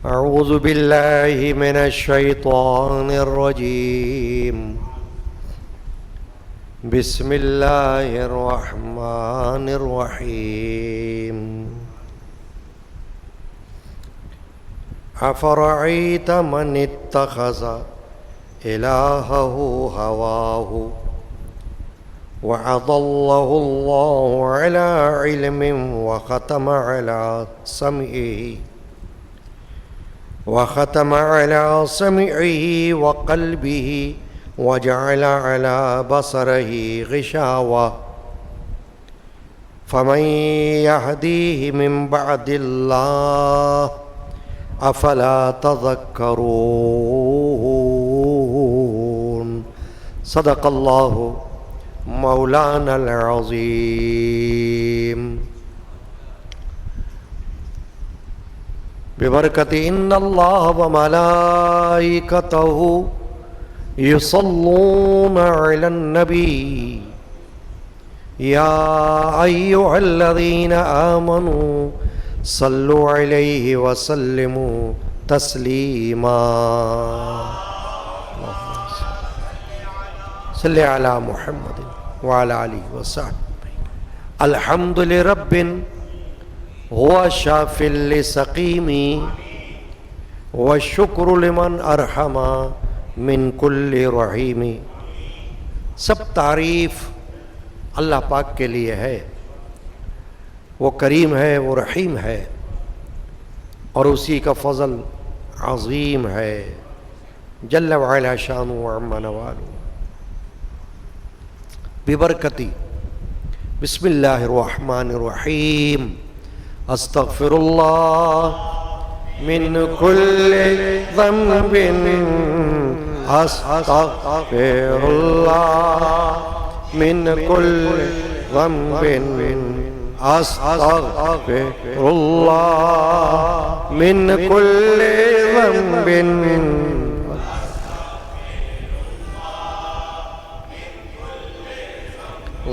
أعوذ بالله من الشيطان الرجيم. بسم الله الرحمن الرحيم. أفرأيت من اتخذ إلهه هواه وأضله الله على علم وختم على سمعه وقلبه وجعل على بصره غشاوة فمن يهديه من بعد الله أفلا تذكرون. صدق الله مولانا العظيم. ببرکت ان اللہ وملائکتہ یصلون علی النبی یا ایہا الذین آمنوا صلوا علیہ وسلموا تسلیما. صلی علی محمد وعلی آلہ وصحبہ. الحمد لرب هو شاف لسقیمی والشکر لمن ارحم من کل رحیمی. سب تعریف اللہ پاک کے لیے ہے. وہ کریم ہے، وہ رحیم ہے، اور اسی کا فضل عظیم ہے. جل وعلا شانہ وعم نوالہ. ببرکتی بسم اللہ الرحمن الرحیم. استغفر اللہ من کل ذنب استغفر اللہ من کل ذنب استغفر اللہ من کل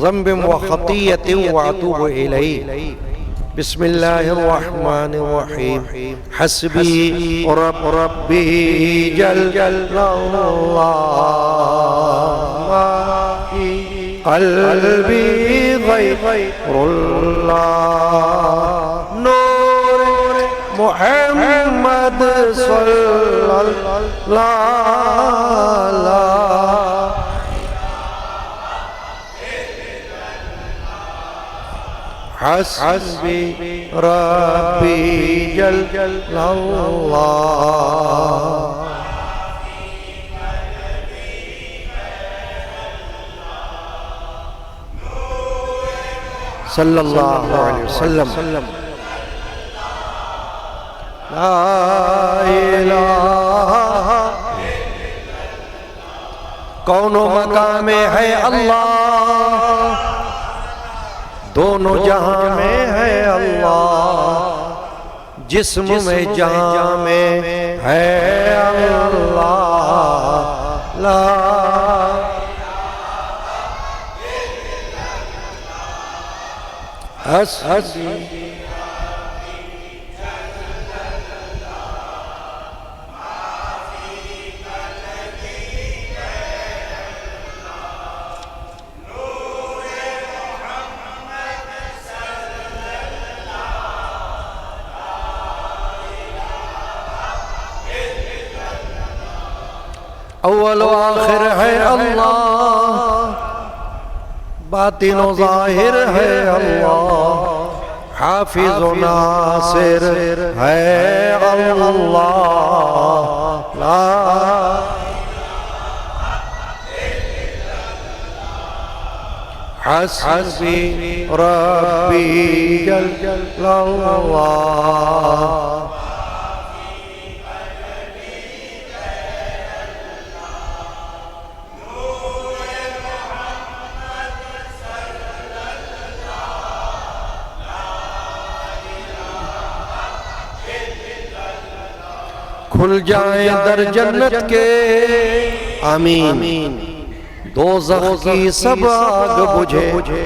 ذنب وخطیۃ واتوب الیہ. بسم اللہ الرحمن الرحیم. حسبی ربی جل اللہ قلبی غیر اللہ نور محمد صلی اللہ. حسبی ربی جل اللہ صلی اللہ علیہ وسلم. لا الہ کون و مقام ہے اللہ، دونوں جہاں میں ہے اللہ، جسم میں جہاں میں ہے اللہ. لا حسبی اول و آخر ہے اللہ، باطن و ظاہر ہے اللہ، حافظ و ناصر ہے اللہ. لا حسبی ربی جل اللہ کھل جائیں در جنت کے آمین. دوزخ کی سب آگ بجھے،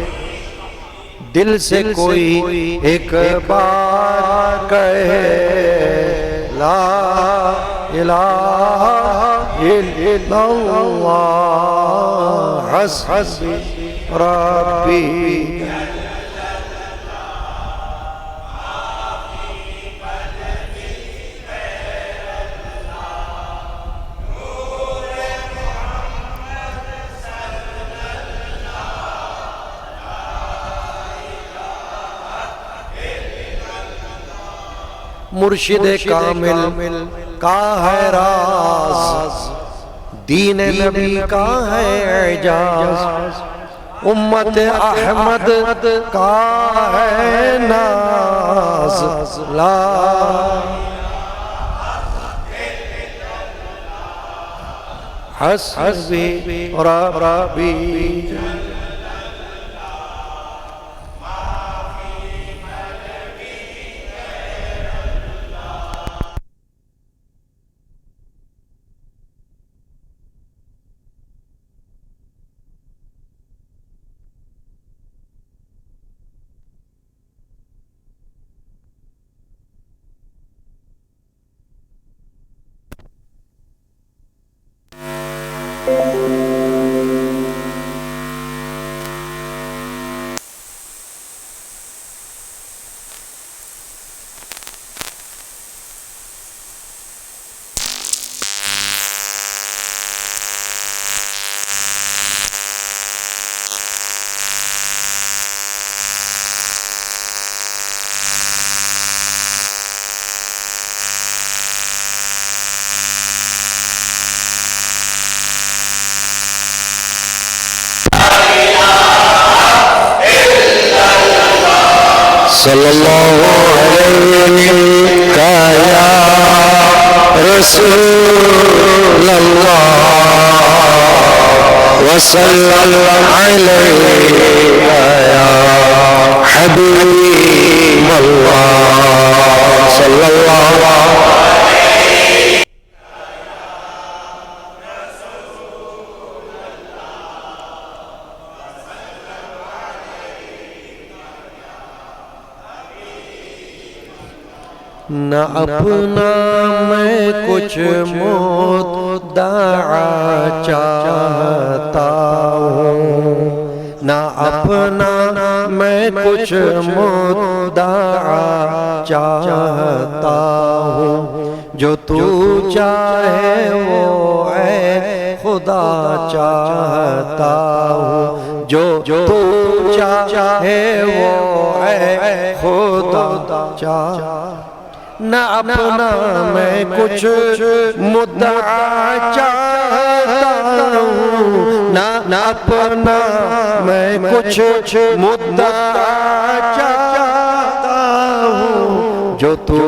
دل سے کوئی ایک بار کہے لا الہ الا اللہ حسبی ربی مرشد کامل کا ہے راز، دین نبی کا ہے اعجاز، امت احمد کا ہے ناز، لا حسبی ربی صلی اللہ علیہ یا رسول اللہ وسلم علیہ یا حبیب اللہ صلی اللہ نہ اپنا میں کچھ مدعا چاہتا ہوں، نہ اپنا میں کچھ مدعا چاہتا ہوں، جو تو چاہے وہ اے خدا چاہتا ہوں، جو تو چاہے وہ اے خدا چاہتا ہوں، نہ اپنا میں کچھ مدعا چاہتا ہوں، نہ اپنا میں کچھ مدعا چاہتا ہوں، جو تو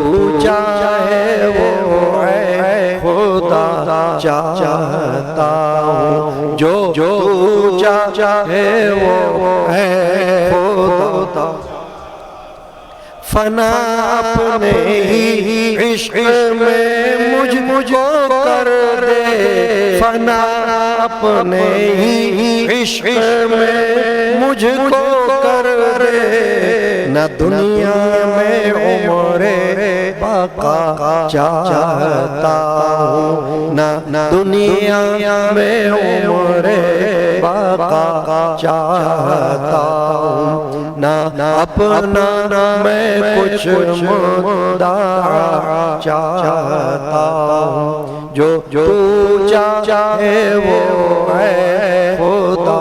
چاہے وہ اے خدا چاہتا ہوں، جو تو چاہے وہ اے خدا فنا اپنے ہی عشق میں مجھ کو کر دے، فنا اپنے ہی عشق میں مجھ کو کر دے، نہ دنیا میں عمر بقا چاہتا ہوں، نہ دنیا میں عمر بقا چاہتا ہوں، نہ اپنا میں کچھ مدعا چاہتا ہوں، جو تو چاہے وہ ہے خدا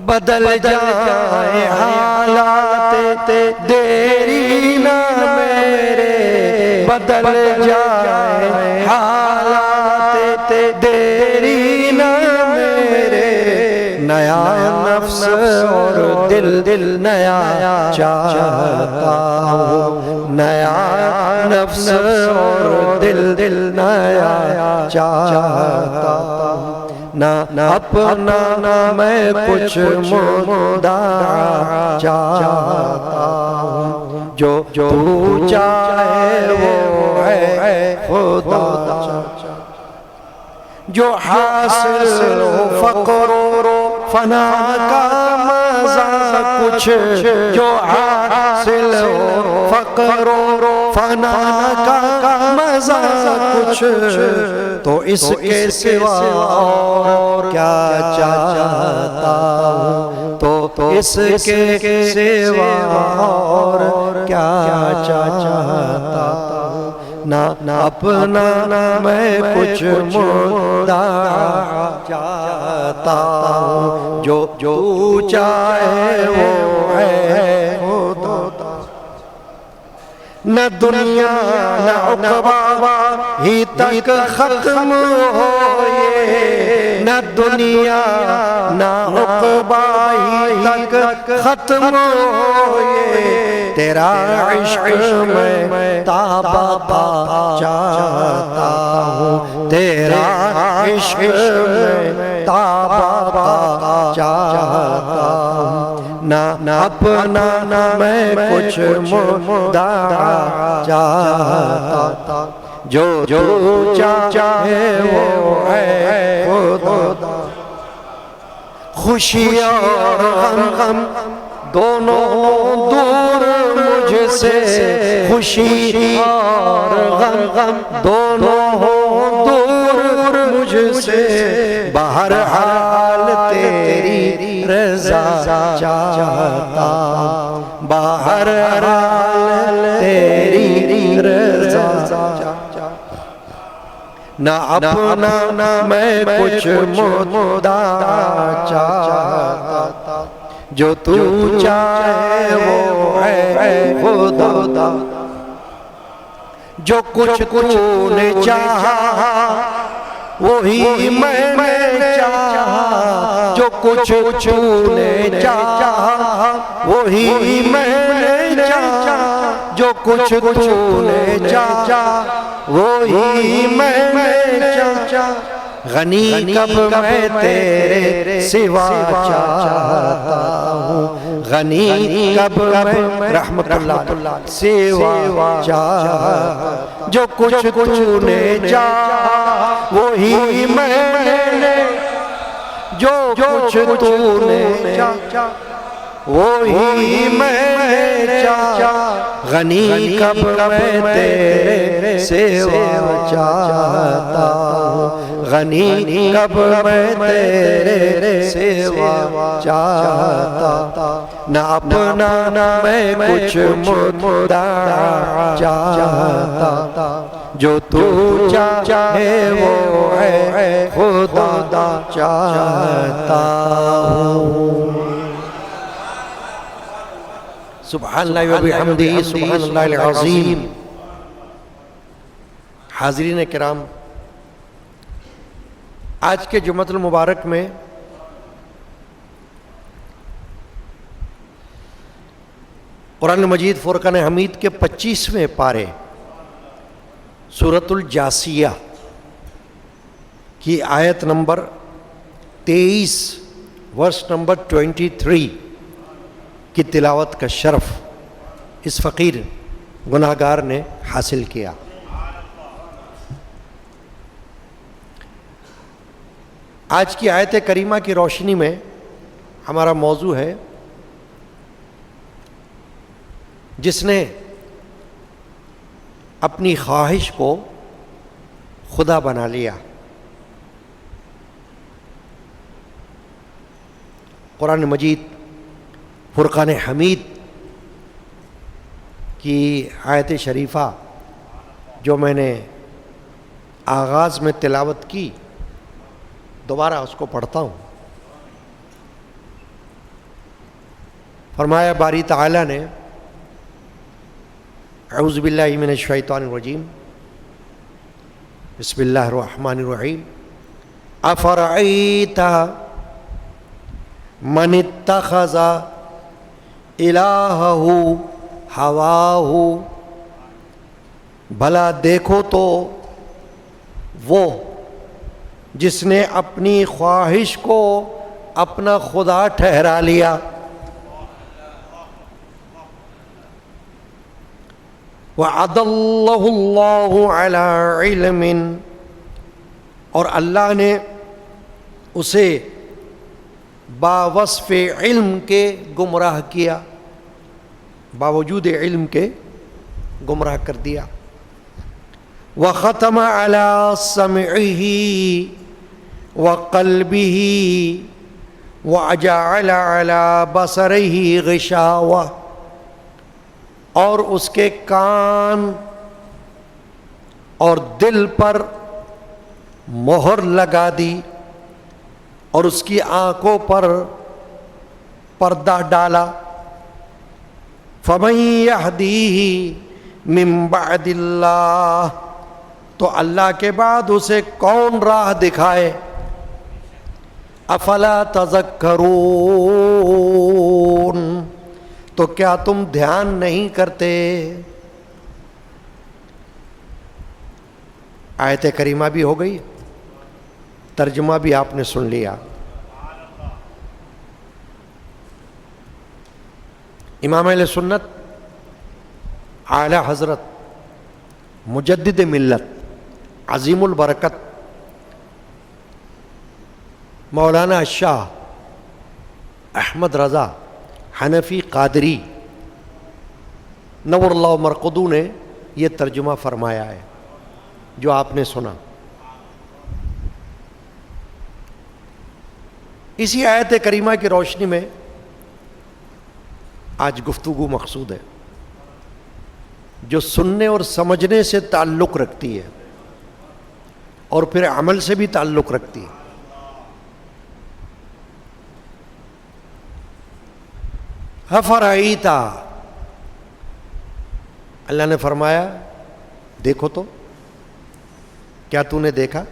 بدل جائے حالات دیری نہ میرے، بدل جائے حالات دیری نہ میرے، نیا نفس اور دل نیا چاہتا ہوں، نیا نفس اور دل نیا چاہتا ہوں، نہ اپنا میں کچھ مدعا چاہتا ہوں، جو تو چاہے وہ ہے خدا جو حاصل فقر فنا کا مزہ کچھ، جو حاصل فقر فنا کا مزہ کچھ تو اس کے سوا اور کیا چاہتا ہوں، تو اس کے سوا اور کیا چاہتا ہوں، نہ اپنا میں کچھ مدعا چاہتا ہوں، جو تو چاہے وہ ہے خدا، نہ دنیا نہ عقبہ ہی تک ختم ہوئے، نہ دنیا نہ عقبہ ہی تک ختم ہوئے، تیرا عشق میں تابا چاہتا ہوں، تیرا عشق میں تابا چاہتا ہوں، نہ اپنا میں کچھ مدعا چاہتا، جو تو چاہے وہ ہے خدا، خوشی اور غم دونوں دور مجھ سے، خوشی اور غم دونوں دور مجھ سے، بہرحال تیری رضا چاہتا، بہرحال تیری رضا چاہتا، نہ اپنا میں کچھ مدعا چاہتا، جو تو چاہے وہ ہے خدا، جو کچھ تو نے چاہا وہی میں نے چاہا، جو کچھ تو نے چاہا وہی میں نے چاہا، جو کچھ تو نے چاہا وہی میں نے چاہا، غنی کب میں تیرے سوا چاہتا ہوں، غنی کب میں رحمت اللہ سوا چاہتا، جو کچھ تو نے چاہا وہی میں نے، جو کچھ تو نے چاہا وہی میں نے چاہا، غنی کب میں تیرے سوا چاہتا ہوں، غنی کب میں تیرے سوا چاہتا، نہ اپنا میں کچھ مدعا چاہتا، جو تو چاہے وہ ہے خدا چاہتا ہوں۔ سبحان اللہ و بحمدہ سبحان اللہ العظیم۔ حاضرین کرام، آج کے جمعۃ المبارک میں قرآن مجید فرقان حمید کے 25ویں پارے سورۃ الجاثیہ کی آیت نمبر 23 ورس نمبر 23 کی تلاوت کا شرف اس فقیر گناہگار نے حاصل کیا۔ آج کی آیت کریمہ کی روشنی میں ہمارا موضوع ہے، جس نے اپنی خواہش کو خدا بنا لیا۔ قرآن مجید فرقان حمید کی آیت شریفہ جو میں نے آغاز میں تلاوت کی، دوبارہ اس کو پڑھتا ہوں۔ فرمایا باری تعالیٰ نے، اعوذ باللہ من الشیطان الرجیم، بسم اللہ الرحمن الرحیم، افرأیت من اتخذ الہہ ہواہ، بھلا دیکھو تو وہ جس نے اپنی خواہش کو اپنا خدا ٹھہرا لیا، وَأَضَلَّهُ اللَّهُ عَلَىٰ عِلْمٍ، اور اللہ نے اسے باوصف علم کے گمراہ کیا، باوجود علم کے گمراہ کر دیا. وختم علی سمعہ وقلبہ وجعل علی بصرہ غشاوہ، اور اس کے کان اور دل پر مہر لگا دی اور اس کی آنکھوں پر پردہ ڈالا. فمن یہدیہ من بعد اللہ، تو اللہ کے بعد اسے کون راہ دکھائے. افلا تذکرون، تو کیا تم دھیان نہیں کرتے. آیت کریمہ بھی ہو گئی، ترجمہ بھی آپ نے سن لیا. امام اہل سنت اعلی حضرت مجدد ملت عظیم البرکت مولانا شاہ احمد رضا حنفی قادری نور اللہ مرقدو نے یہ ترجمہ فرمایا ہے جو آپ نے سنا. اسی آیت کریمہ کی روشنی میں آج گفتگو مقصود ہے، جو سننے اور سمجھنے سے تعلق رکھتی ہے اور پھر عمل سے بھی تعلق رکھتی ہے. افرائیتا، اللہ نے فرمایا دیکھو تو، کیا تو نے دیکھا؟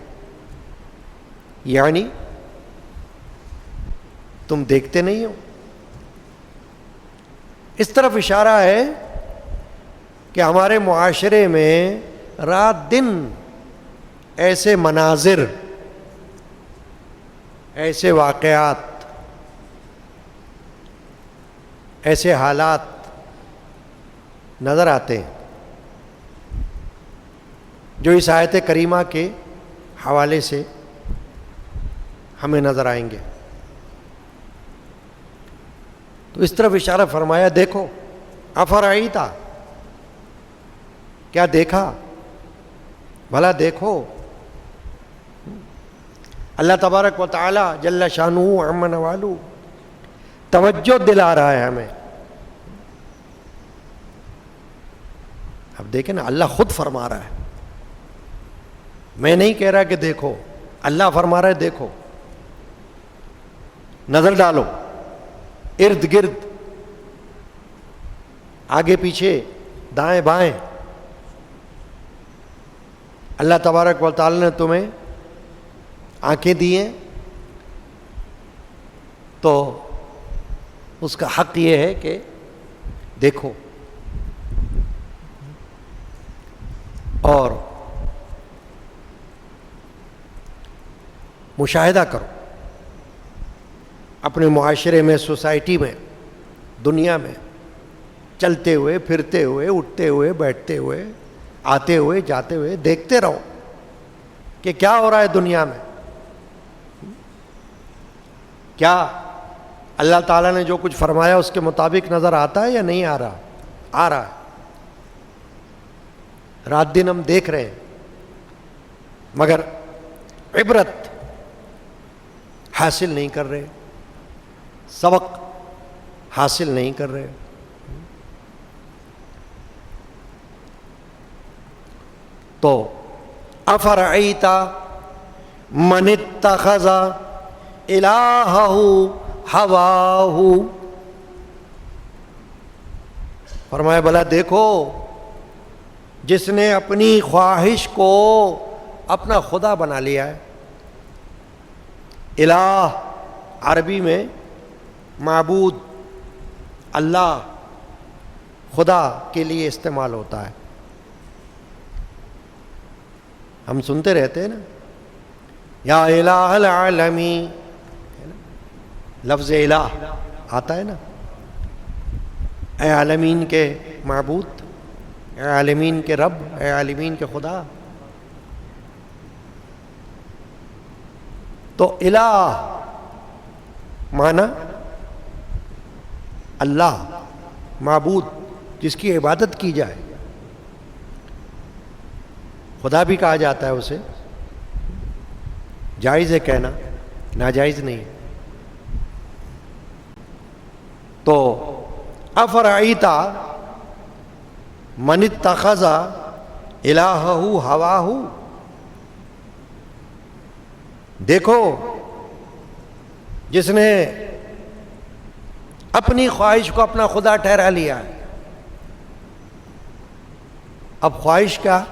یعنی تم دیکھتے نہیں ہو. اس طرف اشارہ ہے کہ ہمارے معاشرے میں رات دن ایسے مناظر، ایسے واقعات، ایسے حالات نظر آتے ہیں جو اس آیت کریمہ کے حوالے سے ہمیں نظر آئیں گے. تو اس طرف اشارہ فرمایا دیکھو. افرائیتا، کیا دیکھا؟ بھلا دیکھو. اللہ تبارک و تعالی جل شانہ عم نوالہ توجہ دلا رہا ہے ہمیں. اب دیکھیں نا، اللہ خود فرما رہا ہے، میں نہیں کہہ رہا کہ دیکھو، اللہ فرما رہا ہے دیکھو. نظر ڈالو ارد گرد، آگے پیچھے، دائیں بائیں. اللہ تبارک و تعالی نے تمہیں آنکھیں دی ہیں تو اس کا حق یہ ہے کہ دیکھو اور مشاہدہ کرو. اپنے معاشرے میں، سوسائٹی میں، دنیا میں چلتے ہوئے، پھرتے ہوئے، اٹھتے ہوئے، بیٹھتے ہوئے، آتے ہوئے، جاتے ہوئے دیکھتے رہو کہ کیا ہو رہا ہے دنیا میں. کیا اللہ تعالیٰ نے جو کچھ فرمایا اس کے مطابق نظر آتا ہے یا نہیں آ رہا؟ آ رہا ہے. رات دن ہم دیکھ رہے ہیں مگر عبرت حاصل نہیں کر رہے، سبق حاصل نہیں کر رہے. تو افرعیت من اتخذ الہہ ہواہ، فرمایا بھلا دیکھو جس نے اپنی خواہش کو اپنا خدا بنا لیا ہے. الہ عربی میں معبود، اللہ، خدا کے لیے استعمال ہوتا ہے. ہم سنتے رہتے ہیں نا، یا الہ العالمین، لفظ الہ آتا ہے نا، اے عالمین کے معبود، اے عالمین کے رب، اے عالمین کے خدا. تو الہ معنی اللہ، معبود جس کی عبادت کی جائے. خدا بھی کہا جاتا ہے اسے، جائز ہے کہنا، ناجائز نہیں۔ تو افرعیت من اتخذ الہہ ہواہ، دیکھو جس نے اپنی خواہش کو اپنا خدا ٹھہرا لیا۔ اب خواہش کیا،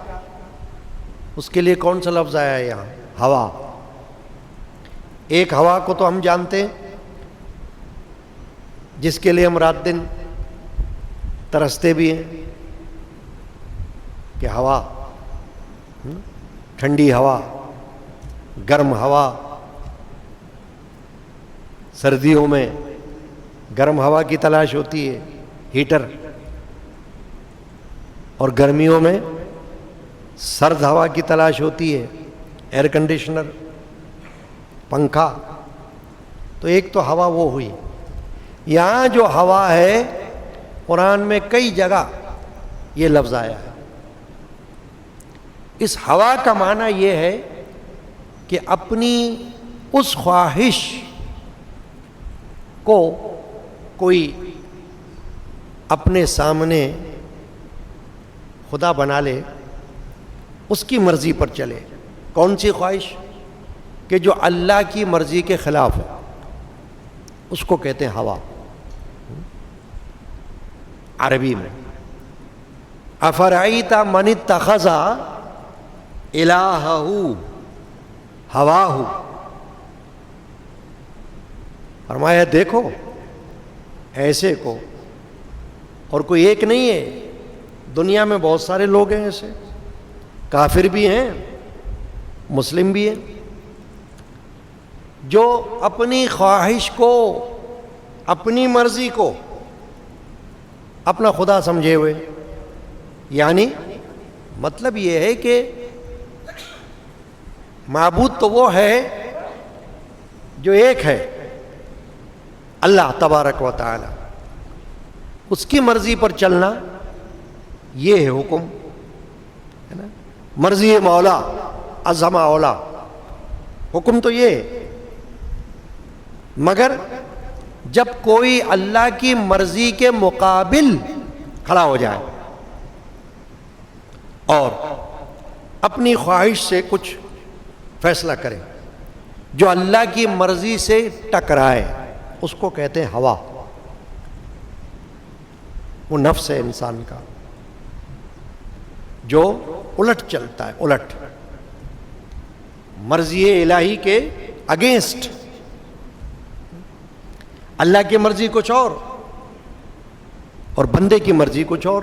اس کے لیے کون سا لفظ آیا ہے یہاں؟ ہوا۔ ایک ہوا کو تو ہم جانتے ہیں جس کے لیے ہم رات دن ترستے بھی ہیں کہ ہوا، ٹھنڈی ہوا، گرم ہوا، سردیوں میں گرم ہوا کی تلاش ہوتی ہے، ہیٹر، اور گرمیوں میں سرد ہوا کی تلاش ہوتی ہے، ایئر کنڈیشنر، پنکھا۔ تو ایک تو ہوا وہ ہوئی۔ یہاں جو ہوا ہے قرآن میں کئی جگہ یہ لفظ آیا ہے۔ اس ہوا کا معنی یہ ہے کہ اپنی اس خواہش کو کوئی اپنے سامنے خدا بنا لے، اس کی مرضی پر چلے۔ کون سی خواہش؟ کہ جو اللہ کی مرضی کے خلاف ہے، اس کو کہتے ہیں ہوا عربی میں۔ افرعیت من اتخذ الہہ ہواہ، فرمایا دیکھو ایسے کو، اور کوئی ایک نہیں ہے، دنیا میں بہت سارے لوگ ہیں ایسے، کافر بھی ہیں، مسلم بھی ہیں، جو اپنی خواہش کو، اپنی مرضی کو اپنا خدا سمجھے ہوئے۔ یعنی مطلب یہ ہے کہ معبود تو وہ ہے جو ایک ہے، اللہ تبارک و تعالی، اس کی مرضی پر چلنا یہ ہے حکم، ہے نا؟ مرضی مولا عظم اولا، حکم تو یہ ہے۔ مگر جب کوئی اللہ کی مرضی کے مقابل کھڑا ہو جائے اور اپنی خواہش سے کچھ فیصلہ کرے جو اللہ کی مرضی سے ٹکرائے، اس کو کہتے ہیں ہوا۔ وہ نفس ہے انسان کا جو الٹ چلتا ہے، الٹ مرضی الہی کے اگینسٹ۔ اللہ کی مرضی کچھ اور بندے کی مرضی کچھ اور۔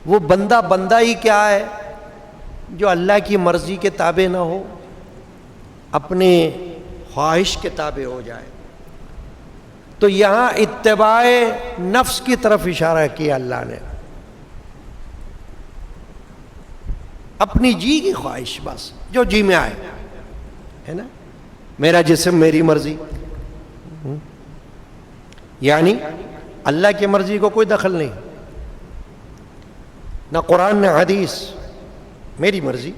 وہ بندہ ہی کیا ہے جو اللہ کی مرضی کے تابع نہ ہو، اپنے خواہش کے تابع ہو جائے۔ تو یہاں اتباع نفس کی طرف اشارہ کیا اللہ نے، اپنی جی کی خواہش، بس جو جی میں آئے، ہے نا؟ میرا جسم میری مرضی، یعنی اللہ کی مرضی کو کوئی دخل نہیں، نہ قرآن نہ حدیث، میری مرضی۔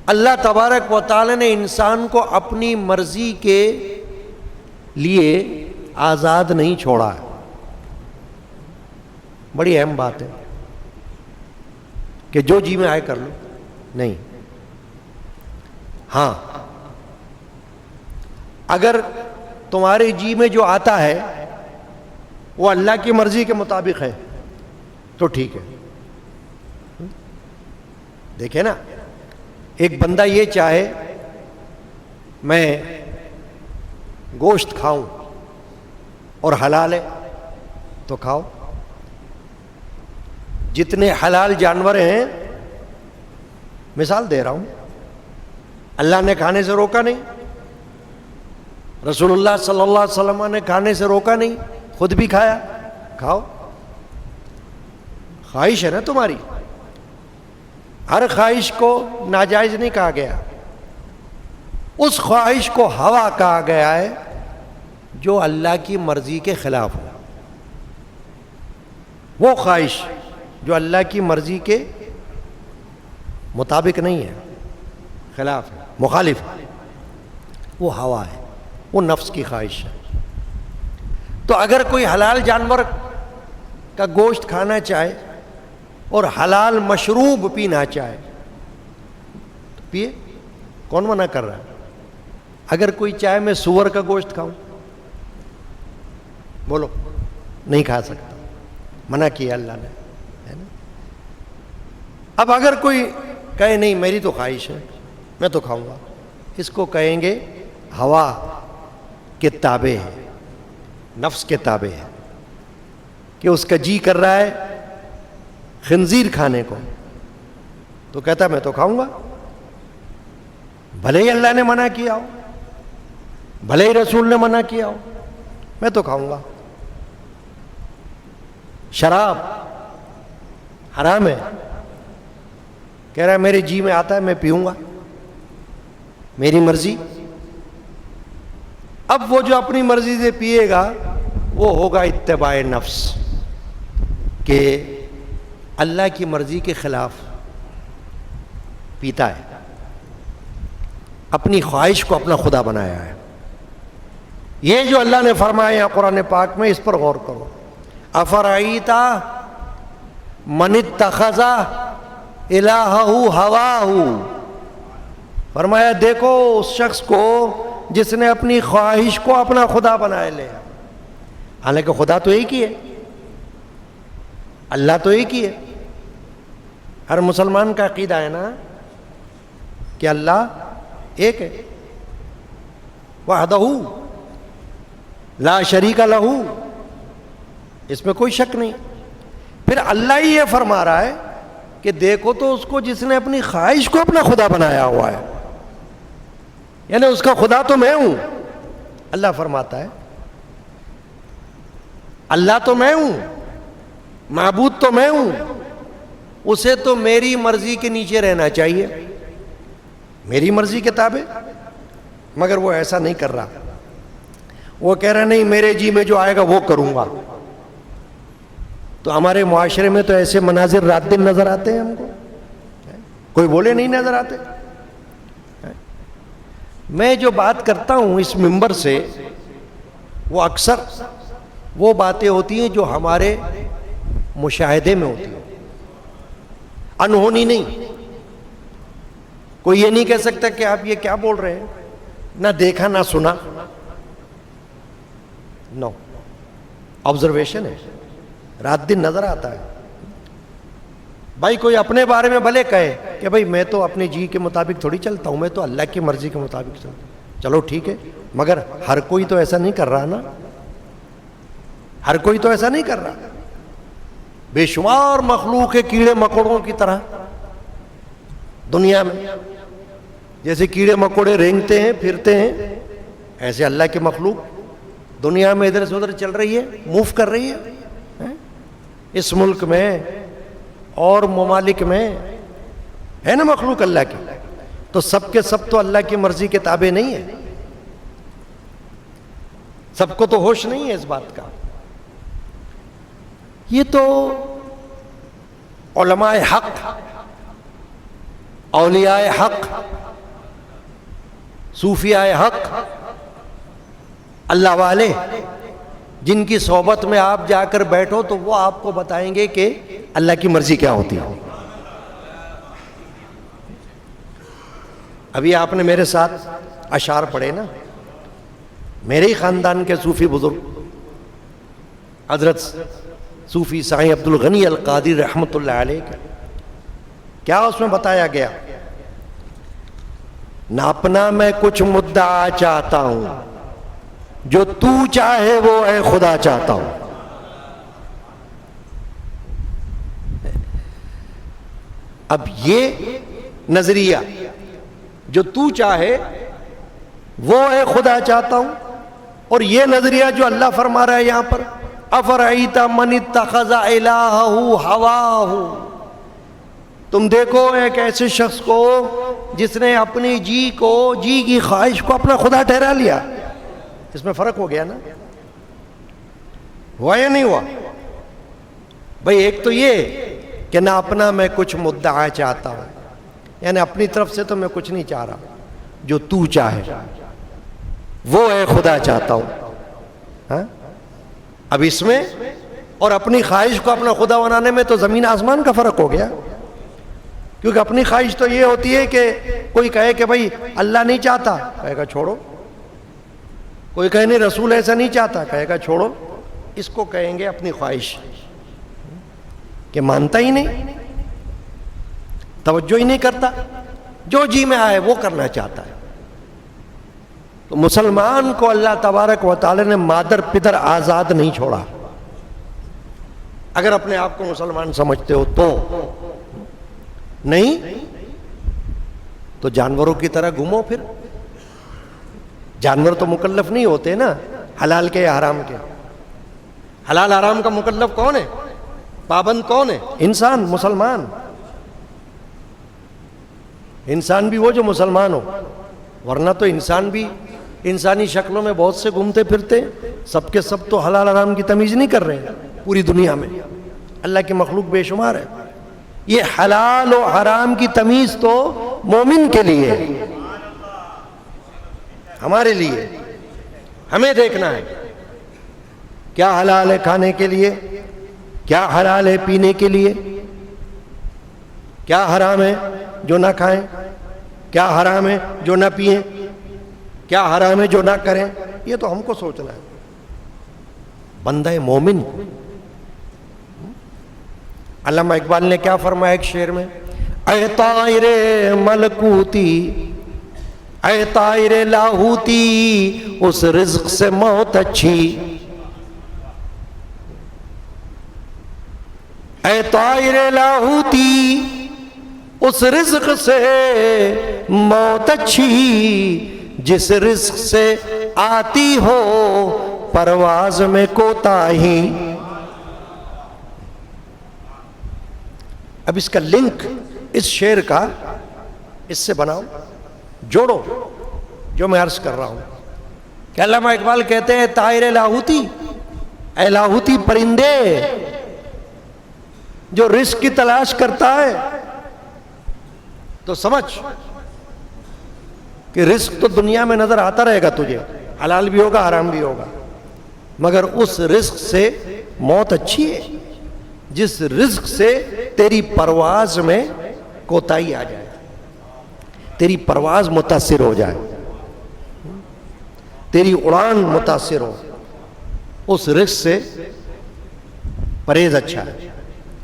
اللہ تبارک و تعالی نے انسان کو اپنی مرضی کے لیے آزاد نہیں چھوڑا ہے۔ بڑی اہم بات ہے کہ جو جی میں آئے کر لو، نہیں۔ ہاں، اگر تمہارے جی میں جو آتا ہے وہ اللہ کی مرضی کے مطابق ہے تو ٹھیک ہے۔ دیکھیں نا، ایک بندہ یہ چاہے میں گوشت کھاؤں اور حلال ہے تو کھاؤ۔ جتنے حلال جانور ہیں، مثال دے رہا ہوں، اللہ نے کھانے سے روکا نہیں، رسول اللہ صلی اللہ علیہ وسلم نے کھانے سے روکا نہیں، خود بھی کھایا، کھاؤ۔ خواہش ہے نا تمہاری، ہر خواہش کو ناجائز نہیں کہا گیا، اس خواہش کو ہوا کہا گیا ہے جو اللہ کی مرضی کے خلاف ہو۔ وہ خواہش جو اللہ کی مرضی کے مطابق نہیں ہے، خلاف ہے، مخالف ہے، وہ ہوا ہے، وہ نفس کی خواہش ہے۔ تو اگر کوئی حلال جانور کا گوشت کھانا چاہے اور حلال مشروب پینا چاہے تو پیے، کون منع کر رہا ہے؟ اگر کوئی چاہے میں سور کا گوشت کھاؤں، بولو نہیں کھا سکتا، منع کیا اللہ نے، ہے نا؟ اب اگر کوئی کہے نہیں میری تو خواہش ہے میں تو کھاؤں گا، اس کو کہیں گے ہوا کے تابع ہے، نفس کے تابع ہے، کہ اس کا جی کر رہا ہے خنزیر کھانے کو تو کہتا ہے میں تو کھاؤں گا، بھلے ہی اللہ نے منع کیا ہو، بھلے ہی رسول نے منع کیا ہو، میں تو کھاؤں گا۔ شراب حرام ہے، کہہ رہا ہے میرے جی میں آتا ہے میں پیوں گا، میری مرضی۔ اب وہ جو اپنی مرضی سے پیے گا وہ ہوگا اتباع نفس، کہ اللہ کی مرضی کے خلاف پیتا ہے، اپنی خواہش کو اپنا خدا بنایا ہے۔ یہ جو اللہ نے فرمایا قرآن پاک میں، اس پر غور کرو۔ افرأیت من اتخذ الہہ ہواہ، فرمایا دیکھو اس شخص کو جس نے اپنی خواہش کو اپنا خدا بنائے لیا، حالانکہ خدا تو ایک ہی ہے، اللہ تو ایک ہی ہے۔ ہر مسلمان کا عقیدہ ہے نا کہ اللہ ایک ہے، وحدہ لا شریک لہ، اس میں کوئی شک نہیں۔ پھر اللہ ہی یہ فرما رہا ہے کہ دیکھو تو اس کو جس نے اپنی خواہش کو اپنا خدا بنایا ہوا ہے، یعنی اس کا خدا تو میں ہوں۔ اللہ فرماتا ہے اللہ تو میں ہوں، معبود تو میں ہوں، اسے تو میری مرضی کے نیچے رہنا چاہیے، میری مرضی کے تابع، مگر وہ ایسا نہیں کر رہا، وہ کہہ رہا نہیں میرے جی میں جو آئے گا وہ کروں گا۔ تو ہمارے معاشرے میں تو ایسے مناظر رات دن نظر آتے ہیں، ہم کو کوئی بولے نہیں نظر آتے۔ میں جو بات کرتا ہوں اس منبر سے وہ اکثر وہ باتیں ہوتی ہیں جو ہمارے مشاہدے میں ہوتی ہیں، انہونی نہیں۔ کوئی یہ نہیں کہہ سکتا کہ آپ یہ کیا بول رہے ہیں، نہ دیکھا نہ سنا، نو آبزرویشن ہے، رات دن نظر آتا ہے۔ بھائی کوئی اپنے بارے میں بھلے کہے کہ بھائی میں تو اپنے جی کے مطابق تھوڑی چلتا ہوں، میں تو اللہ کی مرضی کے مطابق چلتا ہوں، چلو ٹھیک ہے، مگر ہر کوئی تو ایسا نہیں کر رہا نا، ہر کوئی تو ایسا نہیں کر رہا۔ بے شمار مخلوق ہے کیڑے مکوڑوں کی طرح دنیا میں، جیسے کیڑے مکوڑے رینگتے ہیں پھرتے ہیں، ایسے اللہ کے مخلوق دنیا میں ادھر سے ادھر چل رہی ہے، موو کر رہی ہے، اس ملک میں اور ممالک میں ہے نا مخلوق اللہ کی، تو سب کے سب تو اللہ کی مرضی کے تابع نہیں ہے، سب کو تو ہوش نہیں ہے اس بات کا۔ یہ تو علماء حق، اولیاء حق، صوفیاء حق، اللہ والے، جن کی صحبت میں آپ جا کر بیٹھو تو وہ آپ کو بتائیں گے کہ اللہ کی مرضی کیا ہوتی ہے۔ ابھی آپ نے میرے ساتھ اشعار پڑھے نا، میرے ہی خاندان کے صوفی بزرگ حضرت صوفی سائیں عبد الغنی القادری رحمۃ اللہ علیہ کا، کیا اس میں بتایا گیا؟ نہ اپنا میں کچھ مدعا چاہتا ہوں، جو تو چاہے وہ اے خدا چاہتا ہوں۔ اب یہ نظریہ جو تو چاہے وہ اے خدا چاہتا ہوں، اور یہ نظریہ جو اللہ فرما رہا ہے یہاں پر، افرأیت من اتخذ الہہ ہواہ، تم دیکھو ایک ایسے شخص کو جس نے اپنی جی کی خواہش کو اپنا خدا ٹھہرا لیا۔ اس میں فرق ہو گیا نا، ہوا یا نہیں ہوا؟ بھئی ایک تو یہ کہ نہ اپنا میں کچھ مدعا چاہتا ہوں، یعنی اپنی طرف سے تو میں کچھ نہیں چاہ رہا، جو تو چاہے وہ اے خدا چاہتا ہوں. ہاں اب اس میں اور اپنی خواہش کو اپنا خدا بنانے میں تو زمین آسمان کا فرق ہو گیا. کیونکہ اپنی خواہش تو یہ ہوتی ہے کہ کوئی کہے کہ بھائی اللہ نہیں چاہتا، کہے گا چھوڑو. کوئی کہے نہیں رسول ایسا نہیں چاہتا، کہے گا چھوڑو. اس کو کہیں گے اپنی خواہش، کہ مانتا ہی نہیں، توجہ ہی نہیں کرتا، جو جی میں آئے وہ کرنا چاہتا ہے. تو مسلمان کو اللہ تبارک و تعالی نے مادر پدر آزاد نہیں چھوڑا. اگر اپنے آپ کو مسلمان سمجھتے ہو تو نہیں تو جانوروں کی طرح گھومو. پھر جانور تو مکلف نہیں ہوتے نا حلال کے یا حرام کے. حلال حرام کا مکلف کون ہے؟ پابند کون ہے؟ انسان، مسلمان. انسان بھی وہ جو مسلمان ہو، ورنہ تو انسان بھی انسانی شکلوں میں بہت سے گھومتے پھرتے، سب کے سب تو حلال حرام کی تمیز نہیں کر رہے ہیں. پوری دنیا میں اللہ کی مخلوق بے شمار ہے. یہ حلال و حرام کی تمیز تو مومن کے لیے ہے، ہمارے لیے. ہمیں دیکھنا ہے کیا حلال ہے کھانے کے لیے، کیا حلال ہے پینے کے لیے، کیا حرام ہے جو نہ کھائیں، کیا حرام ہے جو نہ پئیں، کیا حرام ہے جو نہ کریں. یہ تو ہم کو سوچنا ہے. بندہ مومن. علامہ اقبال نے کیا فرمایا ایک شعر میں، اے طائر ملکوتی، اے طائر لاہوتی، اس رزق سے موت اچھی. اے طائر لاہوتی، اس رزق سے موت اچھی، جس رزق سے آتی ہو پرواز میں کوتاہی. اب اس کا لنک اس شعر کا اس سے بناؤ، جوڑو جو میں عرض کر رہا ہوں. کہ علامہ اقبال کہتے ہیں طائر لاہوتی، اے لاہوتی پرندے جو رزق کی تلاش کرتا ہے، تو سمجھ کہ رزق تو دنیا میں نظر آتا رہے گا تجھے، حلال بھی ہوگا حرام بھی ہوگا، مگر اس رزق سے موت اچھی ہے جس رزق سے تیری پرواز میں کوتاہی آ جائے، تیری پرواز متاثر ہو جائے، تیری اڑان متاثر ہو. اس رزق سے پرہیز اچھا ہے،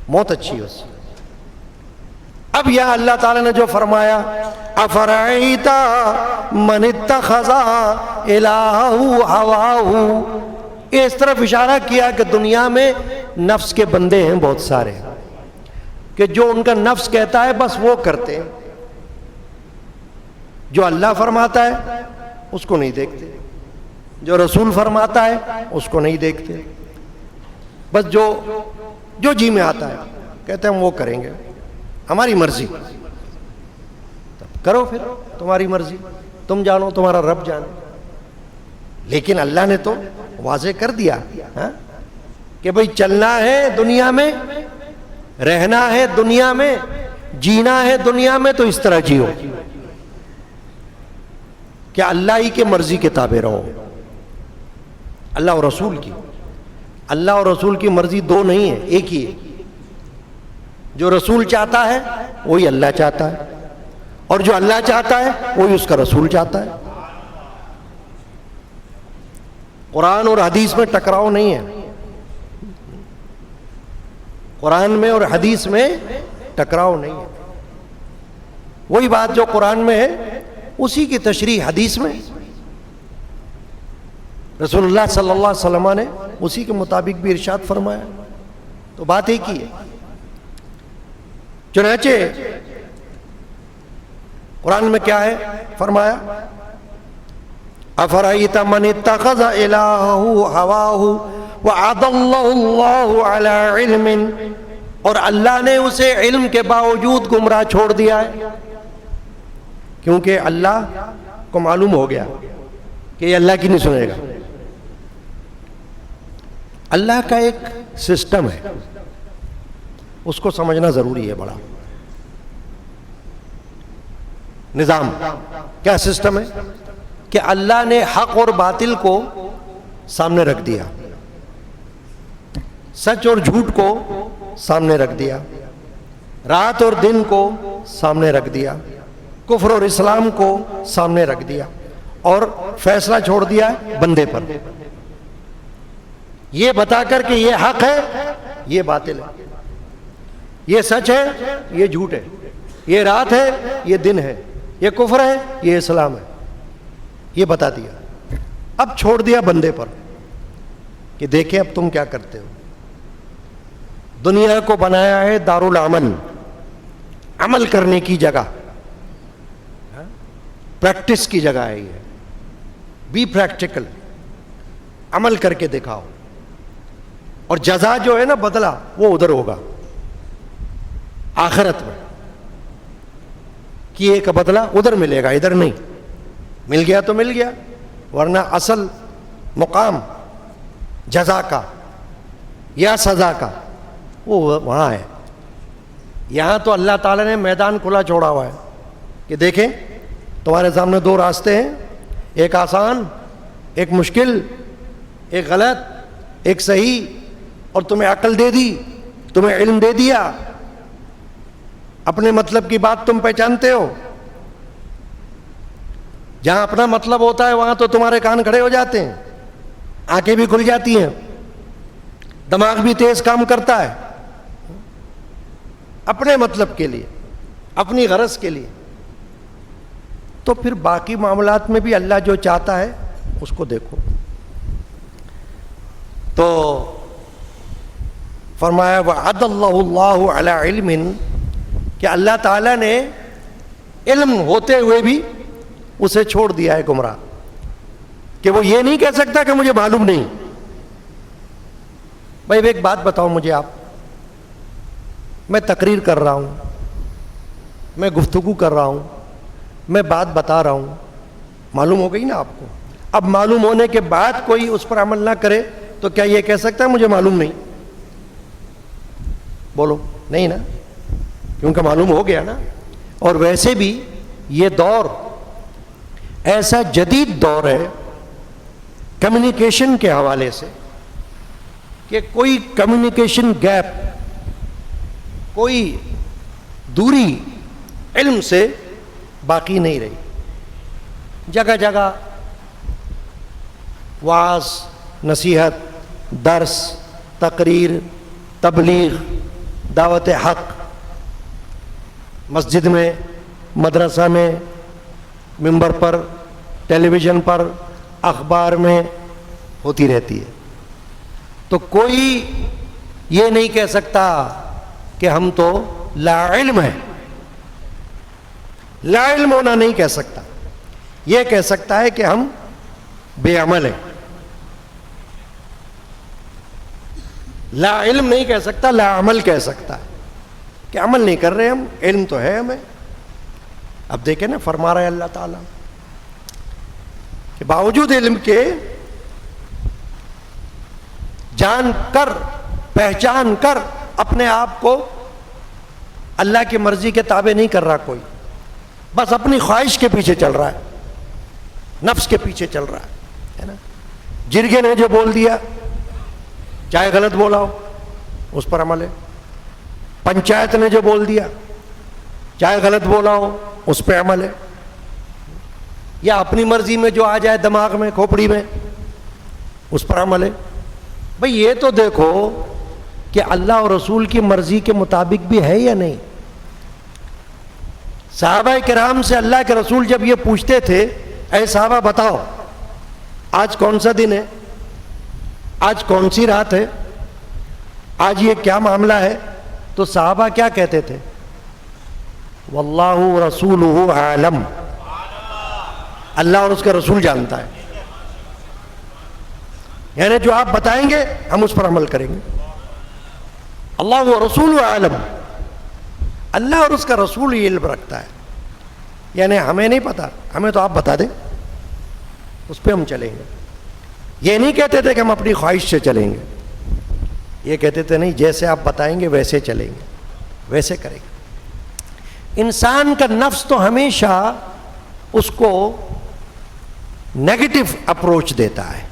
موت اچھی ہے اس سے. اب یا اللہ تعالیٰ نے جو فرمایا افرعیت من اتخذ الہہ ہواہ، اس طرف اشارہ کیا کہ دنیا میں نفس کے بندے ہیں بہت سارے کہ جو ان کا نفس کہتا ہے بس وہ کرتے ہیں. جو اللہ فرماتا ہے اس کو نہیں دیکھتے، جو رسول فرماتا ہے اس کو نہیں دیکھتے، بس جو جی میں آتا ہے کہتے ہیں ہم وہ کریں گے، ہماری مرضی. تب کرو، پھر تمہاری مرضی، تم جانو، تمہارا رب جانے. لیکن اللہ نے تو واضح کر دیا کہ بھئی چلنا ہے دنیا میں، رہنا ہے دنیا میں، جینا ہے دنیا میں، تو اس طرح جیو کہ اللہ ہی کے مرضی کے تابع رہو. اللہ اور رسول کی، اللہ اور رسول کی مرضی دو نہیں ہے، ایک ہی ہے. جو رسول چاہتا ہے وہی اللہ چاہتا ہے، اور جو اللہ چاہتا ہے وہی اس کا رسول چاہتا ہے. قرآن اور حدیث میں ٹکراؤ نہیں ہے، قرآن میں اور حدیث میں ٹکراؤ نہیں ہے. وہی بات جو قرآن میں ہے اسی کی تشریح حدیث میں، رسول اللہ صلی اللہ علیہ وسلم نے اسی کے مطابق بھی ارشاد فرمایا. تو بات ایک ہی ہے. چنانچہ قرآن میں کیا ہے فرمایا افرأیت من اتخذ الہہ ہواہ وَأَضَلَّهُ اللَّهُ عَلَىٰ عِلْمٍ، اور اللہ نے اسے علم کے باوجود گمراہ چھوڑ دیا ہے، کیونکہ اللہ کو معلوم ہو گیا کہ یہ اللہ کی نہیں سنے گا. اللہ کا ایک سسٹم ہے، اس کو سمجھنا ضروری ہے بڑا. نظام. کیا سسٹم ہے کہ اللہ نے حق اور باطل کو سامنے رکھ دیا, سچ اور جھوٹ کو سامنے رکھ دیا, رات اور دن کو سامنے رکھ دیا, کفر اور اسلام کو سامنے رکھ دیا, اور فیصلہ چھوڑ دیا بندے پر, یہ بتا کر کہ یہ حق ہے, یہ باطل ہے, یہ سچ ہے, یہ جھوٹ ہے, یہ رات ہے, یہ دن ہے, یہ کفر ہے, یہ اسلام ہے, یہ بتا دیا. اب چھوڑ دیا بندے پر کہ دیکھیں اب تم کیا کرتے ہو. دنیا کو بنایا ہے دارالعمل, عمل کرنے کی جگہ, پریکٹس کی جگہ ہے. یہ بی پریکٹیکل, عمل کر کے دکھاؤ, اور جزا جو ہے نا, بدلہ, وہ ادھر ہوگا آخرت میں. کیے کا بدلہ ادھر ملے گا, ادھر نہیں. مل گیا تو مل گیا, ورنہ اصل مقام جزا کا یا سزا کا وہ وہاں ہے. یہاں تو اللہ تعالیٰ نے میدان کھلا چھوڑا ہوا ہے کہ دیکھیں تمہارے سامنے دو راستے ہیں, ایک آسان, ایک مشکل, ایک غلط, ایک صحیح, اور تمہیں عقل دے دی, تمہیں علم دے دیا, اپنے مطلب کی بات تم پہچانتے ہو. جہاں اپنا مطلب ہوتا ہے وہاں تو تمہارے کان کھڑے ہو جاتے ہیں, آنکھیں بھی کھل جاتی ہیں, دماغ بھی تیز کام کرتا ہے, اپنے مطلب کے لیے, اپنی غرض کے لیے. تو پھر باقی معاملات میں بھی اللہ جو چاہتا ہے اس کو دیکھو. تو فرمایا وعد اللہ علی علم, کہ اللہ تعالیٰ نے علم ہوتے ہوئے بھی اسے چھوڑ دیا ہے گمراہ, کہ وہ یہ نہیں کہہ سکتا کہ مجھے معلوم نہیں. بھائی ایک بات بتاؤ مجھے آپ, میں تقریر کر رہا ہوں, میں گفتگو کر رہا ہوں, میں بات بتا رہا ہوں, معلوم ہو گئی نا آپ کو. اب معلوم ہونے کے بعد کوئی اس پر عمل نہ کرے تو کیا یہ کہہ سکتا ہے مجھے معلوم نہیں؟ بولو نہیں نا, کیونکہ معلوم ہو گیا نا. اور ویسے بھی یہ دور ایسا جدید دور ہے کمیونیکیشن کے حوالے سے کہ کوئی کمیونیکیشن گیپ, کوئی دوری علم سے باقی نہیں رہی. جگہ جگہ وعظ, نصیحت, درس, تقریر, تبلیغ, دعوت حق, مسجد میں, مدرسہ میں, ممبر پر, ٹیلی ویژن پر, اخبار میں ہوتی رہتی ہے. تو کوئی یہ نہیں کہہ سکتا کہ ہم تو لا علم ہیں. لا علم ہونا نہیں کہہ سکتا, یہ کہہ سکتا ہے کہ ہم بے عمل ہیں. لا علم نہیں کہہ سکتا, لا عمل کہہ سکتا ہے کہ عمل نہیں کر رہے ہم, علم تو ہے ہمیں. اب دیکھیں نا, فرما رہے اللہ تعالیٰ کہ باوجود علم کے جان کر, پہچان کر اپنے آپ کو اللہ کی مرضی کے تابع نہیں کر رہا کوئی, بس اپنی خواہش کے پیچھے چل رہا ہے, نفس کے پیچھے چل رہا ہے نا. جرگے نے جو بول دیا, چاہے غلط بولا ہو, اس پر عمل ہے. پنچایت نے جو بول دیا, چاہے غلط بولا ہو, اس پہ عمل ہے. یا اپنی مرضی میں جو آ جائے دماغ میں, کھوپڑی میں, اس پر عمل ہے. بھئی یہ تو دیکھو کہ اللہ اور رسول کی مرضی کے مطابق بھی ہے یا نہیں. صحابہ کرام سے اللہ کے رسول جب یہ پوچھتے تھے, اے صحابہ بتاؤ آج کون سا دن ہے, آج کون سی رات ہے, آج یہ کیا معاملہ ہے, تو صحابہ کیا کہتے تھے؟ واللہ رسولہ عالم, اللہ اور اس کا رسول جانتا ہے. یعنی جو آپ بتائیں گے ہم اس پر عمل کریں گے. اللہ و رسول عالم, اللہ اور اس کا رسول یہ علم رکھتا ہے. یعنی ہمیں نہیں پتا, ہمیں تو آپ بتا دیں, اس پہ ہم چلیں گے. یہ نہیں کہتے تھے کہ ہم اپنی خواہش سے چلیں گے, یہ کہتے تھے نہیں, جیسے آپ بتائیں گے ویسے چلیں گے, ویسے کریں گے. انسان کا نفس تو ہمیشہ اس کو نیگیٹو اپروچ دیتا ہے،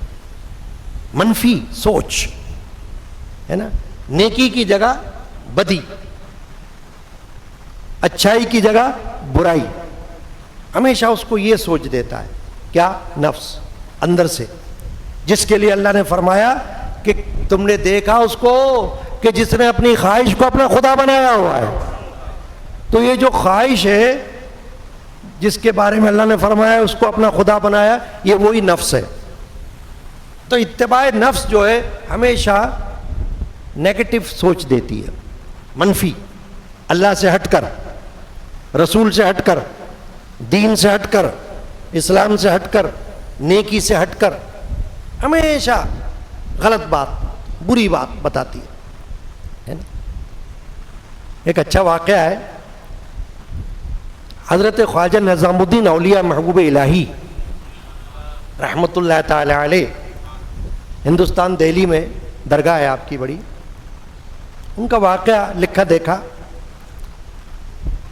منفی سوچ ہے نا، نیکی کی جگہ بدی، اچھائی کی جگہ برائی، ہمیشہ اس کو یہ سوچ دیتا ہے. کیا؟ نفس اندر سے، جس کے لیے اللہ نے فرمایا کہ تم نے دیکھا اس کو کہ جس نے اپنی خواہش کو اپنا خدا بنایا ہوا ہے. تو یہ جو خواہش ہے جس کے بارے میں اللہ نے فرمایا اس کو اپنا خدا بنایا، یہ وہی نفس ہے. تو اتباع نفس جو ہے ہمیشہ نیگیٹو سوچ دیتی ہے، منفی، اللہ سے ہٹ کر، رسول سے ہٹ کر، دین سے ہٹ کر، اسلام سے ہٹ کر، نیکی سے ہٹ کر ہمیشہ غلط بات، بری بات بتاتی ہے نا. ایک اچھا واقعہ ہے، حضرت خواجہ نظام الدین اولیاء محبوب الہی رحمۃ اللہ تعالی علیہ، ہندوستان دہلی میں درگاہ ہے آپ کی بڑی. ان کا واقعہ لکھا دیکھا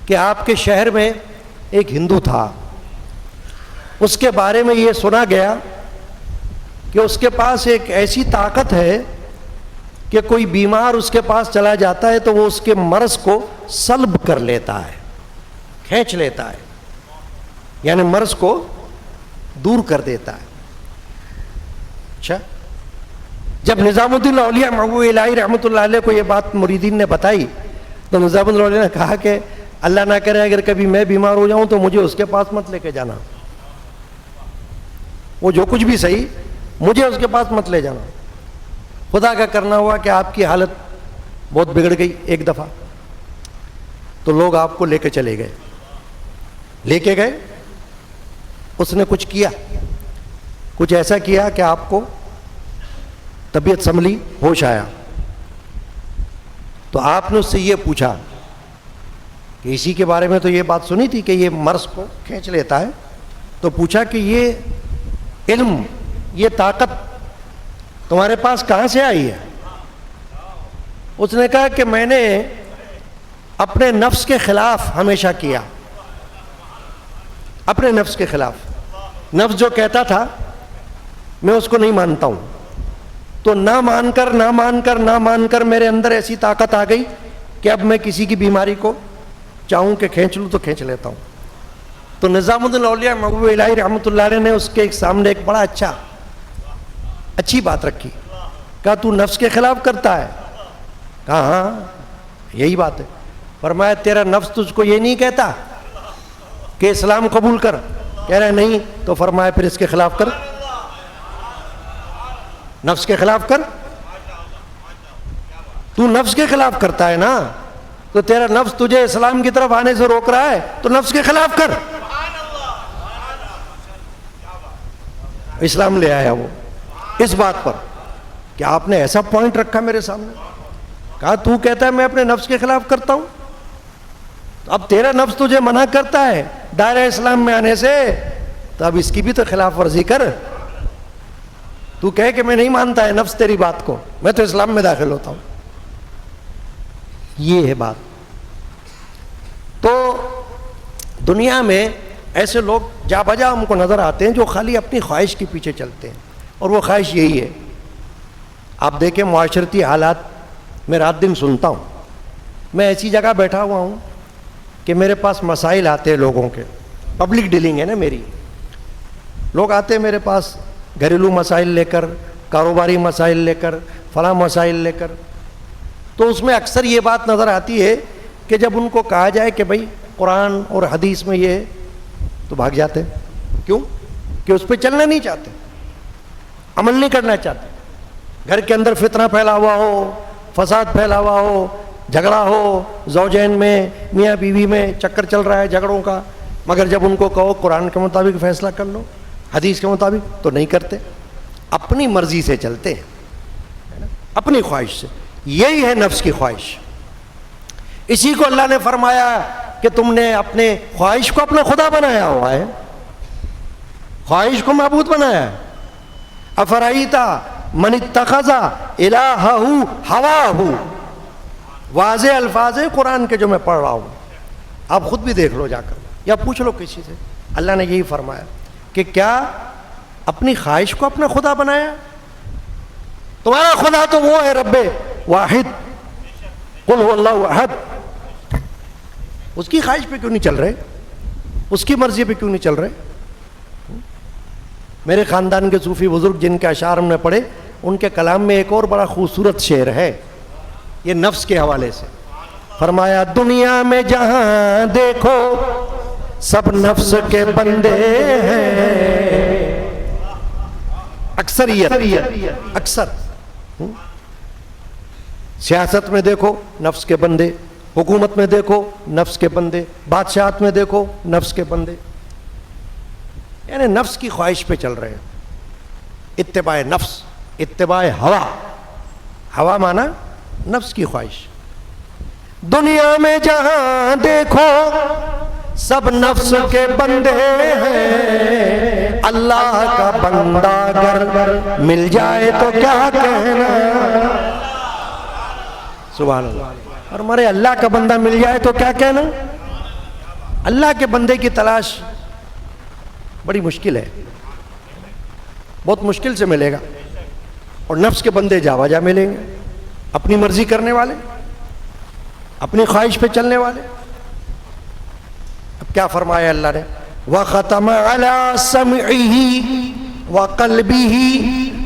کہ آپ کے شہر میں ایک ہندو تھا، اس کے بارے میں یہ سنا گیا کہ اس کے پاس ایک ایسی طاقت ہے کہ کوئی بیمار اس کے پاس چلا جاتا ہے تو وہ اس کے مرض کو سلب کر لیتا ہے، کھینچ لیتا ہے، یعنی مرض کو دور کر دیتا ہے. اچھا، جب نظام الدین اولیاء محبوب الہی رحمۃ اللہ علیہ کو یہ بات مریدین نے بتائی تو نظام الدین اولیاء نے کہا کہ اللہ نہ کرے اگر کبھی میں بیمار ہو جاؤں تو مجھے اس کے پاس مت لے کے جانا، وہ جو کچھ بھی صحیح، مجھے اس کے پاس مت لے جانا. خدا کا کرنا ہوا کہ آپ کی حالت بہت بگڑ گئی ایک دفعہ، تو لوگ آپ کو لے کے چلے گئے، لے کے گئے. اس نے کچھ کیا، کچھ ایسا کیا کہ آپ کو طبیعت سنبھلی، ہوش آیا. تو آپ نے اس سے یہ پوچھا کہ اسی کے بارے میں تو یہ بات سنی تھی کہ یہ مرض کو کھینچ لیتا ہے، تو پوچھا کہ یہ علم، یہ طاقت تمہارے پاس کہاں سے آئی ہے؟ اس نے کہا کہ میں نے اپنے نفس کے خلاف ہمیشہ کیا، اپنے نفس کے خلاف. نفس جو کہتا تھا میں اس کو نہیں مانتا ہوں، تو نہ مان کر میرے اندر ایسی طاقت آ گئی کہ اب میں کسی کی بیماری کو چاہوں کہ کھینچ لوں تو کھینچ لیتا ہوں. تو نظام الدین اولیاء محبوب الہی رحمۃ اللہ علیہ نے اس کے سامنے ایک بڑا اچھی بات رکھی. کہا تو نفس کے خلاف کرتا ہے؟ کہا ہاں یہی بات ہے. فرمایا تیرا نفس تجھ کو یہ نہیں کہتا کہ اسلام قبول کر؟ کہہ رہا نہیں. تو فرمایا پھر اس کے خلاف کر، نفس کے خلاف کر. تو نفس کے خلاف کرتا ہے نا، تو تیرا نفس تجھے اسلام کی طرف آنے سے روک رہا ہے تو نفس کے خلاف کر. اسلام لے آیا وہ اس بات پر کہ آپ نے ایسا پوائنٹ رکھا میرے سامنے. کہا تو کہتا ہے میں اپنے نفس کے خلاف کرتا ہوں، تو اب تیرا نفس تجھے منع کرتا ہے دائرہ اسلام میں آنے سے، تو اب اس کی بھی تو خلاف ورزی کر. تو کہے کہ میں نہیں مانتا ہے نفس تیری بات کو، میں تو اسلام میں داخل ہوتا ہوں. یہ ہے بات. تو دنیا میں ایسے لوگ جا بجا ہم کو نظر آتے ہیں جو خالی اپنی خواہش کے پیچھے چلتے ہیں، اور وہ خواہش یہی ہے. آپ دیکھیں معاشرتی حالات میں رات دن سنتا ہوں، میں ایسی جگہ بیٹھا ہوا ہوں کہ میرے پاس مسائل آتے ہیں لوگوں کے، پبلک ڈیلنگ ہے نا میری، لوگ آتے ہیں میرے پاس گھریلو مسائل لے کر، کاروباری مسائل لے کر، فلاں مسائل لے کر. تو اس میں اکثر یہ بات نظر آتی ہے کہ جب ان کو کہا جائے کہ بھائی قرآن اور حدیث میں یہ، تو بھاگ جاتے ہیں. کیوں؟ کہ اس پہ چلنا نہیں چاہتے، عمل نہیں کرنا چاہتے. گھر کے اندر فتنہ پھیلا ہوا ہو، فساد پھیلا ہوا ہو، جھگڑا ہو، زوجین میں، میاں بیوی میں چکر چل رہا ہے جھگڑوں کا، مگر جب ان کو کہو قرآن کے مطابق فیصلہ کر لو، حدیث کے مطابق، تو نہیں کرتے، اپنی مرضی سے چلتے ہیں، اپنی خواہش سے. یہی ہے نفس کی خواہش. اسی کو اللہ نے فرمایا کہ تم نے اپنے خواہش کو اپنا خدا بنایا ہوا ہے، خواہش کو معبود بنایا ہے. افرائیتا من اتخذ الہہ ہواہ، واضح الفاظ ہیں قرآن کے جو میں پڑھ رہا ہوں. آپ خود بھی دیکھ لو جا کر یا پوچھ لو کسی سے. اللہ نے یہی فرمایا کہ کیا اپنی خواہش کو اپنا خدا بنایا؟ تمہارا خدا تو وہ ہے رب واحد، قل هو اللہ احد. اس کی خواہش پہ کیوں نہیں چل رہے؟ اس کی مرضی پہ کیوں نہیں چل رہے؟ میرے خاندان کے صوفی بزرگ جن کے اشعار ہم نے پڑھے، ان کے کلام میں ایک اور بڑا خوبصورت شعر ہے، یہ نفس کے حوالے سے. فرمایا دنیا میں جہاں دیکھو سب نفس کے بندے ہیں. اکثریت اکثر سیاست میں دیکھو نفس کے بندے، حکومت میں دیکھو نفس کے بندے، بادشاہت میں دیکھو نفس کے بندے. یعنی نفس کی خواہش پہ چل رہے ہیں. اتباع نفس، اتباع ہوا. ہوا مانا نفس کی خواہش. دنیا میں جہاں دیکھو سب نفس کے بندے ہیں، اللہ کا بندہ اگر مل جائے تو کیا کہنا. سبحان اللہ. اور ہمارے اللہ کا بندہ مل جائے تو کیا کہنا. اللہ کے بندے کی تلاش بڑی مشکل ہے، بہت مشکل سے ملے گا. اور نفس کے بندے جا بجا ملیں گے، اپنی مرضی کرنے والے، اپنی خواہش پہ چلنے والے. اب کیا فرمایا اللہ نے؟ وَخَتَمَ عَلَى سَمْعِهِ وَقَلْبِهِ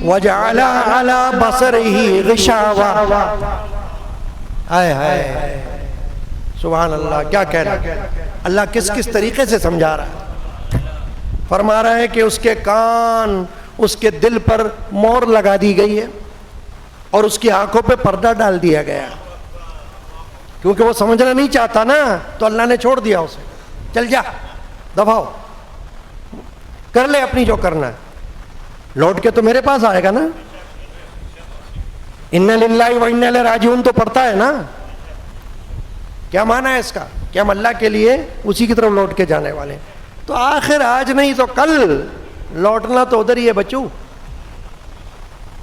وَجَعَلَ عَلَى بَصَرِهِ غِشَاوَةً. ہائے ہائے سبحان اللہ. کیا کہہ رہا ہے اللہ؟ کس کس طریقے سے سمجھا رہا ہے؟ فرما رہا ہے کہ اس کے کان، اس کے دل پر مور لگا دی گئی ہے اور اس کی آنکھوں پہ پردہ ڈال دیا گیا، کیونکہ وہ سمجھنا نہیں چاہتا نا، تو اللہ نے چھوڑ دیا اسے. چل جا، دباؤ، کر لے اپنی جو کرنا ہے، لوٹ کے تو میرے پاس آئے گا نا. اِنَّا لِلَّهِ وَإِنَّا إِلَيْهِ رَاجِعُونَ تو پڑھتا ہے نا. کیا معنی ہے اس کا؟ کہ ہم اللہ کے لیے اسی کی طرف لوٹ کے جانے والے ہیں. تو آخر آج نہیں تو کل لوٹنا تو ادھر ہی ہے بچوں،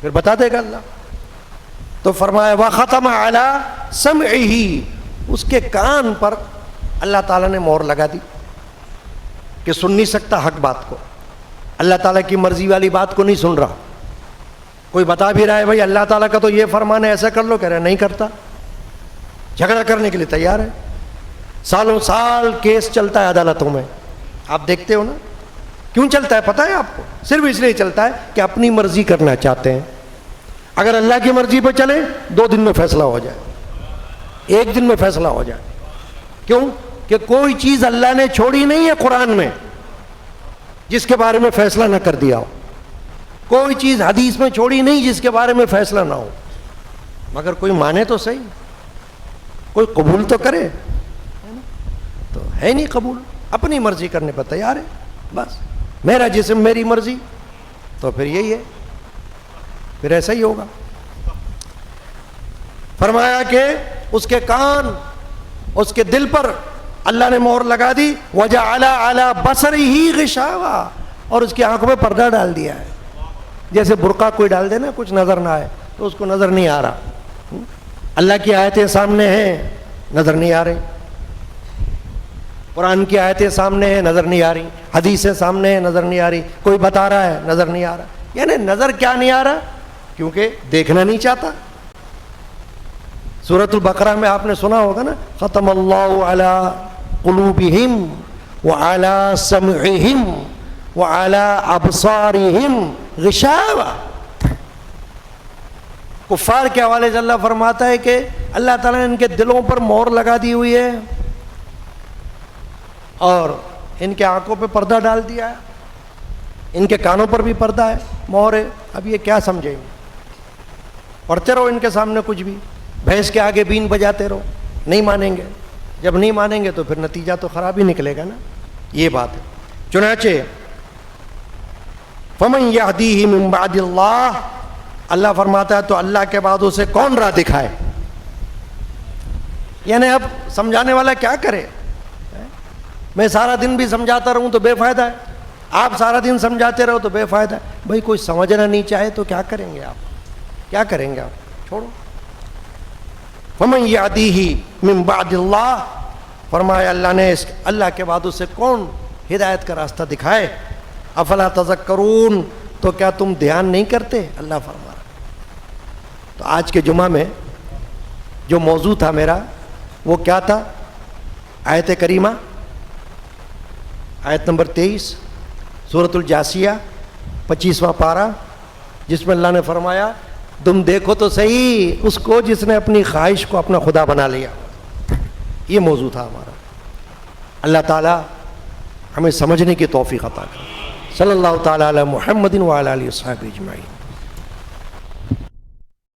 پھر بتا دے گا اللہ. تو فرمایا وَخَتَمَ عَلَى سَمْعِهِ، اس کے کان پر اللہ تعالیٰ نے مہر لگا دی کہ سن نہیں سکتا حق بات کو، اللہ تعالیٰ کی مرضی والی بات کو نہیں سن رہا. کوئی بتا بھی رہا ہے بھائی اللہ تعالیٰ کا تو یہ فرمان ہے ایسا کر لو، کہہ رہا نہیں کرتا، جھگڑا کرنے کے لیے تیار ہے. سالوں سال کیس چلتا ہے عدالتوں میں، آپ دیکھتے ہو نا. کیوں چلتا ہے پتہ ہے آپ کو؟ صرف اس لیے چلتا ہے کہ اپنی مرضی کرنا چاہتے ہیں. اگر اللہ کی مرضی پہ چلے 2 دن میں فیصلہ ہو جائے، 1 دن میں فیصلہ ہو جائے. کیوں؟ کہ کوئی چیز اللہ نے چھوڑی نہیں ہے قرآن میں جس کے بارے میں فیصلہ نہ کر دیا ہو. کوئی چیز حدیث میں چھوڑی نہیں جس کے بارے میں فیصلہ نہ ہو. مگر کوئی مانے تو صحیح، کوئی قبول تو کرے. تو ہے نہیں قبول، اپنی مرضی کرنے پر تیار ہے. بس میرا جسم میری مرضی، تو پھر یہی ہے، پھر ایسا ہی ہوگا. فرمایا کہ اس کے کان، اس کے دل پر اللہ نے مہر لگا دی. وَجَعَلَ عَلَى بَصَرِهِ غِشَاوَةً، اور اس کی آنکھوں میں پردہ ڈال دیا ہے. جیسے برقع کوئی ڈال دے نا، کچھ نظر نہ آئے تو اس کو نظر نہیں آ رہا. اللہ کی آیتیں سامنے ہیں، نظر نہیں آ رہی. قرآن کی آیتیں سامنے ہیں، نظر نہیں آ رہی. حدیثیں سامنے ہیں، نظر نہیں آ رہی. کوئی بتا رہا ہے، نظر نہیں آ رہا. یعنی نظر کیا نہیں آ رہا؟ کیونکہ دیکھنا نہیں چاہتا. سورۃ البقرہ میں آپ نے سنا ہوگا نا، ختم اللہ علی قلوبہم وعلی سمعہم وعلی ابصارہم غشاوہ. کفار کے حوالے سے اللہ فرماتا ہے کہ اللہ تعالیٰ نے ان کے دلوں پر مہر لگا دی ہوئی ہے اور ان کے آنکھوں پہ پردہ ڈال دیا ہے. ان کے کانوں پر بھی پردہ ہے، مہر ہے. اب یہ کیا سمجھیں گے؟ پڑھتے رہو ان کے سامنے کچھ بھی، بھینس کے آگے بین بجاتے رہو، نہیں مانیں گے. جب نہیں مانیں گے تو پھر نتیجہ تو خراب ہی نکلے گا نا. یہ بات ہے. چنانچہ فَمَن يَهْدِيهِ مِن بَعْدِ اللَّهِ، اللہ فرماتا ہے تو اللہ کے بعد اسے کون راہ دکھائے. یعنی اب سمجھانے والا کیا کرے؟ میں سارا دن بھی سمجھاتا رہوں تو بے فائدہ ہے، آپ سارا دن سمجھاتے رہو تو بے فائدہ ہے. بھائی کوئی سمجھنا نہیں چاہے تو کیا کریں گے آپ؟ کیا کریں گے آپ؟ چھوڑو. فَمَن يَهْدِيهِ مِن بَعْدِ اللَّهِ، فرمایا اللہ نے اللہ کے بعد اسے کون ہدایت کا راستہ دکھائے؟ افلا تذکرون، تو کیا تم دھیان نہیں کرتے؟ اللہ فرما رہا۔ تو آج کے جمعہ میں جو موضوع تھا میرا وہ کیا تھا؟ آیت کریمہ، آیت نمبر 23 سورۃ الجاسیہ 25واں پارہ، جس میں اللہ نے فرمایا تم دیکھو تو صحیح اس کو جس نے اپنی خواہش کو اپنا خدا بنا لیا۔ یہ موضوع تھا ہمارا۔ اللہ تعالیٰ ہمیں سمجھنے کی توفیق عطا کرے۔ صلی اللہ تعالیٰ علی محمد وعلی آلہ وصحبہ اجمعین۔